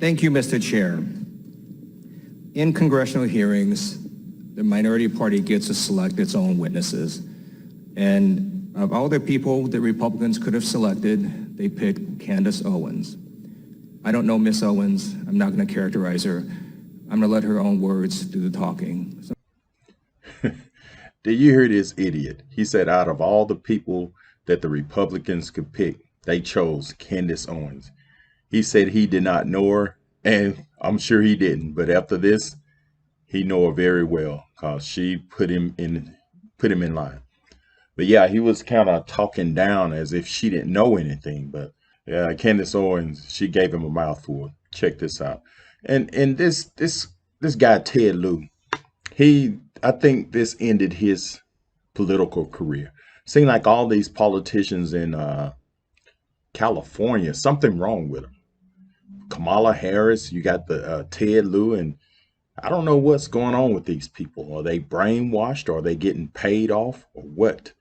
Thank you, Mr. Chair. In congressional hearings, the minority party gets to select its own witnesses. And of all the people that Republicans could have selected, they picked Candace Owens. I don't know Miss Owens. I'm not going to characterize her. I'm going to let her own words do the talking. Did you hear this idiot? He said out of all the people that the Republicans could pick, they chose Candace Owens. He said he did not know her, and I'm sure he didn't. But after this, he know her very well because she put him in line. But yeah, he was kind of talking down as if she didn't know anything. But yeah, Candace Owens, she gave him a mouthful. Check this out. And this guy Ted Lieu, I think this ended his political career. Seemed like all these politicians in California, something wrong with them. Kamala Harris, you got the Ted Lieu, and I don't know what's going on with these people. Are they brainwashed? Or are they getting paid off? Or what?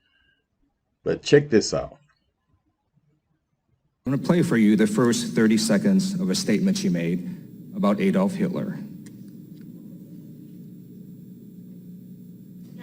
But check this out. I'm going to play for you the first 30 seconds of a statement she made about Adolf Hitler.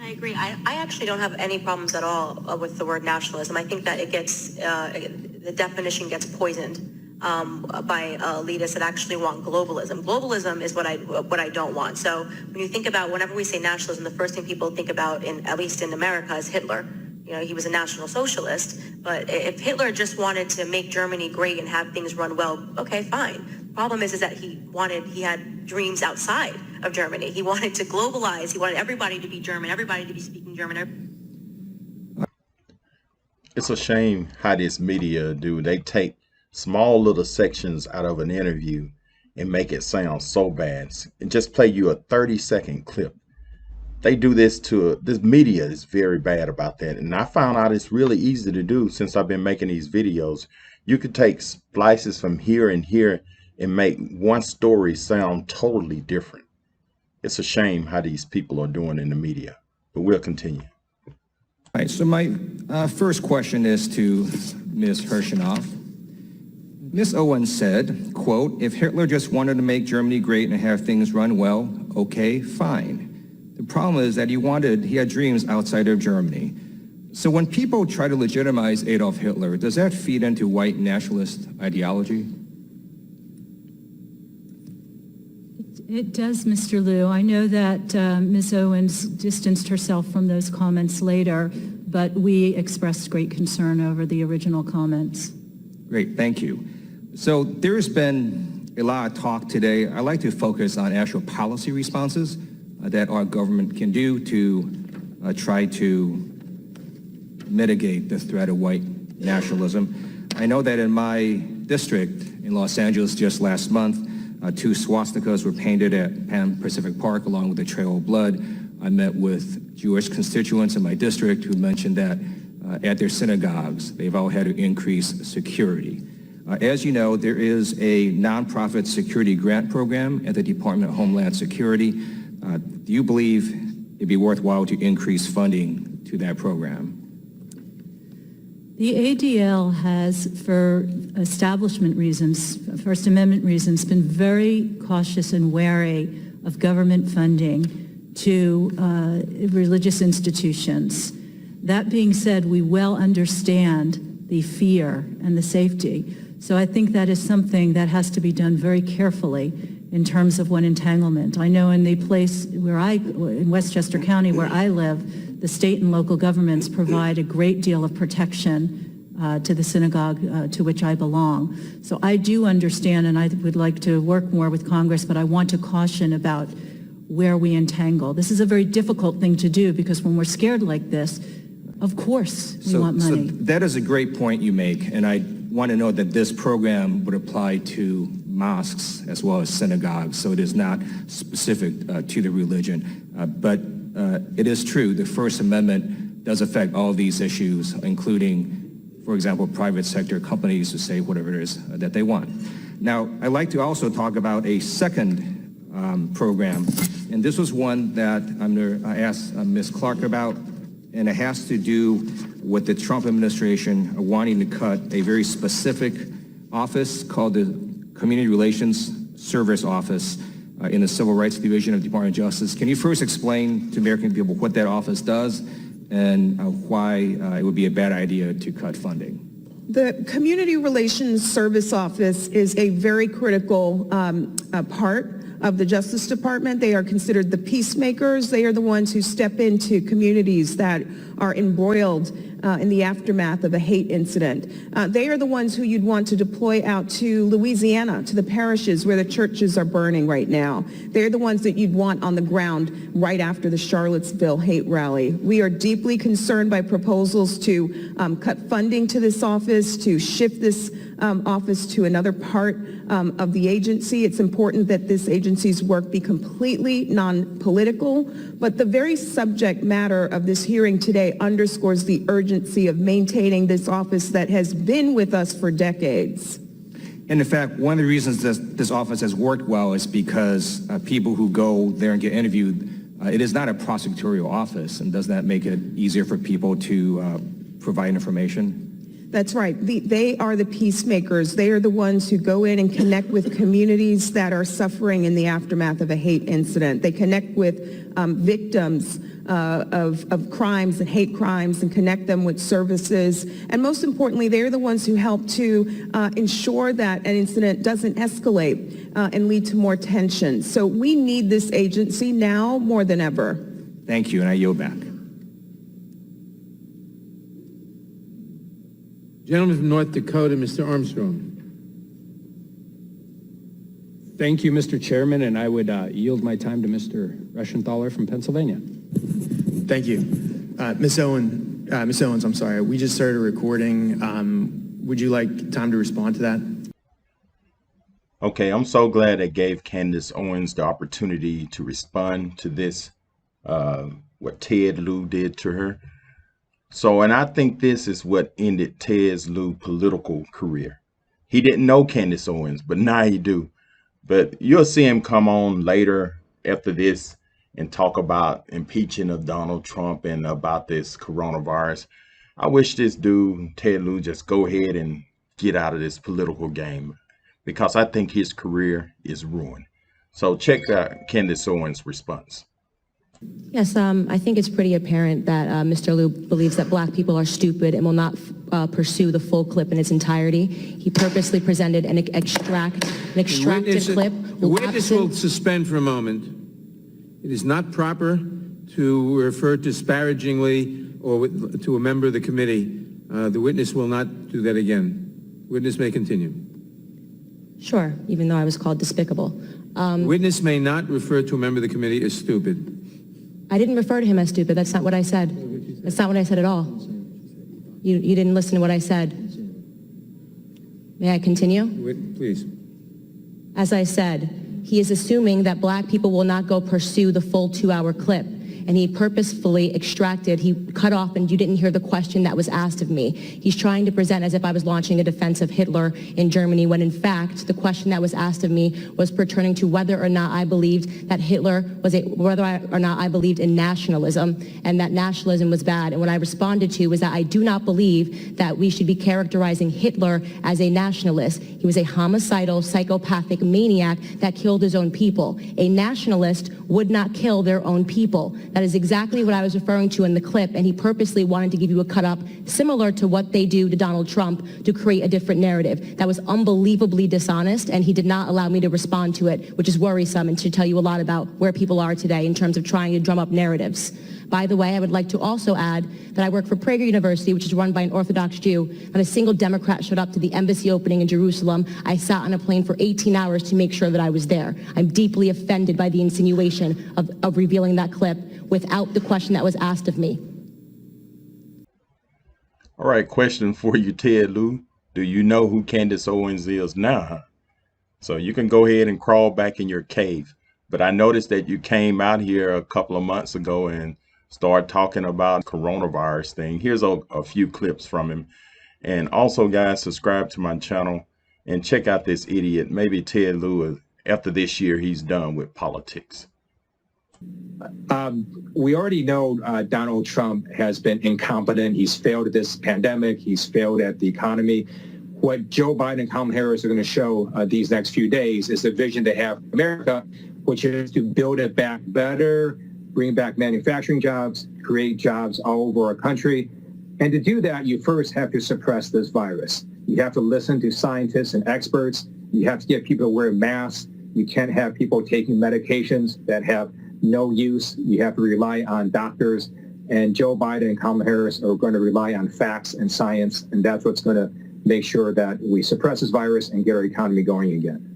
I agree. I actually don't have any problems at all with the word nationalism. I think that it gets, the definition gets poisoned by elitists that actually want globalism. Globalism is what I don't want. So when you think about, whenever we say nationalism, the first thing people think about, at least in America, is Hitler. You know, he was a National Socialist, but if Hitler just wanted to make Germany great and have things run well, okay, fine. The problem is that he had dreams outside of Germany. He wanted to globalize. He wanted everybody to be German, everybody to be speaking German. It's a shame how this media do. They take small little sections out of an interview and make it sound so bad and just play you a 30-second clip. They do this this media is very bad about that. And I found out it's really easy to do since I've been making these videos. You could take splices from here and here and make one story sound totally different. It's a shame how these people are doing in the media, but we'll continue. All right, so my first question is to Ms. Hirschenoff. Ms. Owens said, quote, if Hitler just wanted to make Germany great and have things run well, okay, fine. The problem is that he had dreams outside of Germany. So when people try to legitimize Adolf Hitler, does that feed into white nationalist ideology? It does, Mr. Lieu. I know that Ms. Owens distanced herself from those comments later, but we expressed great concern over the original comments. Great, thank you. So there's been a lot of talk today. I'd like to focus on actual policy responses that our government can do to try to mitigate the threat of white nationalism. I know that in my district in Los Angeles just last month, 2 swastikas were painted at Pan Pacific Park along with the Trail of Blood. I met with Jewish constituents in my district who mentioned that at their synagogues, they've all had to increase security. As you know, there is a nonprofit security grant program at the Department of Homeland Security. Do you believe it'd be worthwhile to increase funding to that program? The ADL has, for establishment reasons, First Amendment reasons, been very cautious and wary of government funding to religious institutions. That being said, we well understand the fear and the safety. So I think that is something that has to be done very carefully in terms of one entanglement. I know in the place where in Westchester County where I live, the state and local governments provide a great deal of protection to the synagogue to which I belong. So I do understand, and I would like to work more with Congress, but I want to caution about where we entangle. This is a very difficult thing to do because when we're scared like this, of course we want money. So that is a great point you make, and I want to know that this program would apply to mosques as well as synagogues, so it is not specific to the religion. But it is true, the First Amendment does affect all of these issues, including, for example, private sector companies to say whatever it is that they want. Now, I'd like to also talk about a second program, and this was one that I asked Ms. Clark about, and it has to do with the Trump administration wanting to cut a very specific office called the Community Relations Service Office in the Civil Rights Division of the Department of Justice. Can you first explain to American people what that office does and why it would be a bad idea to cut funding? The Community Relations Service Office is a very critical part of the Justice Department. They are considered the peacemakers. They are the ones who step into communities that are embroiled in the aftermath of a hate incident. They are the ones who you'd want to deploy out to Louisiana, to the parishes where the churches are burning right now. They're the ones that you'd want on the ground right after the Charlottesville hate rally. We are deeply concerned by proposals to cut funding to this office, to shift this office to another part of the agency. It's important that this agency's work be completely non-political, but the very subject matter of this hearing today underscores the urgency of maintaining this office that has been with us for decades. And in fact, one of the reasons this office has worked well is because people who go there and get interviewed, it is not a prosecutorial office, and does that make it easier for people to provide information? That's right. They are the peacemakers. They are the ones who go in and connect with communities that are suffering in the aftermath of a hate incident. They connect with victims of crimes and hate crimes and connect them with services. And most importantly, they're the ones who help to ensure that an incident doesn't escalate and lead to more tension. So we need this agency now more than ever. Thank you, and I yield back. Gentleman from North Dakota, Mr. Armstrong. Thank you, Mr. Chairman, and I would yield my time to Mr. Reschenthaler from Pennsylvania. Thank you. Ms. Owens, I'm sorry, we just started recording. Would you like time to respond to that? Okay, I'm so glad they gave Candace Owens the opportunity to respond to this, what Ted Lieu did to her. So, and I think this is what ended Ted Lieu's political career. He didn't know Candace Owens, but now he do. But you'll see him come on later after this and talk about impeaching of Donald Trump and about this coronavirus. I wish this dude, Ted Lieu, just go ahead and get out of this political game, because I think his career is ruined. So check out Candace Owens' response. Yes, I think it's pretty apparent that Mr. Lieu believes that black people are stupid and will not pursue the full clip in its entirety. He purposely presented an extracted clip. The witness will suspend for a moment. It is not proper to refer disparagingly or to a member of the committee. The witness will not do that again. Witness may continue. Sure, even though I was called despicable. Witness may not refer to a member of the committee as stupid. I didn't refer to him as stupid. That's not what I said. That's not what I said at all. You didn't listen to what I said. May I continue? Please. As I said, he is assuming that black people will not go pursue the full 2-hour clip. And he purposefully he cut off, and you didn't hear the question that was asked of me. He's trying to present as if I was launching a defense of Hitler in Germany, when in fact, the question that was asked of me was pertaining to whether or not I believed that whether or not I believed in nationalism, and that nationalism was bad. And what I responded to was that I do not believe that we should be characterizing Hitler as a nationalist. He was a homicidal, psychopathic maniac that killed his own people. A nationalist would not kill their own people. That is exactly what I was referring to in the clip, and he purposely wanted to give you a cut-up similar to what they do to Donald Trump to create a different narrative. That was unbelievably dishonest, and he did not allow me to respond to it, which is worrisome and should tell you a lot about where people are today in terms of trying to drum up narratives. By the way, I would like to also add that I work for Prager University, which is run by an Orthodox Jew. Not a single Democrat showed up to the embassy opening in Jerusalem. I sat on a plane for 18 hours to make sure that I was there. I'm deeply offended by the insinuation of revealing that clip without the question that was asked of me. All right, question for you, Ted Lieu. Do you know who Candace Owens is now? So you can go ahead and crawl back in your cave. But I noticed that you came out here a couple of months ago and started talking about coronavirus thing. Here's a few clips from him. And also, guys, subscribe to my channel and check out this idiot. Maybe Ted Lieu, after this year, he's done with politics. We already know Donald Trump has been incompetent. He's failed at this pandemic. He's failed at the economy. what Joe Biden and Kamala Harris are going to show these next few days is the vision they have for America, which is to build it back better, bring back manufacturing jobs, create jobs all over our country. And to do that, you first have to suppress this virus. You have to listen to scientists and experts. You have to get people to wear masks. You can't have people taking medications that have no use. You have to rely on doctors. And Joe Biden and Kamala Harris are going to rely on facts and science, and that's what's going to make sure that we suppress this virus and get our economy going again.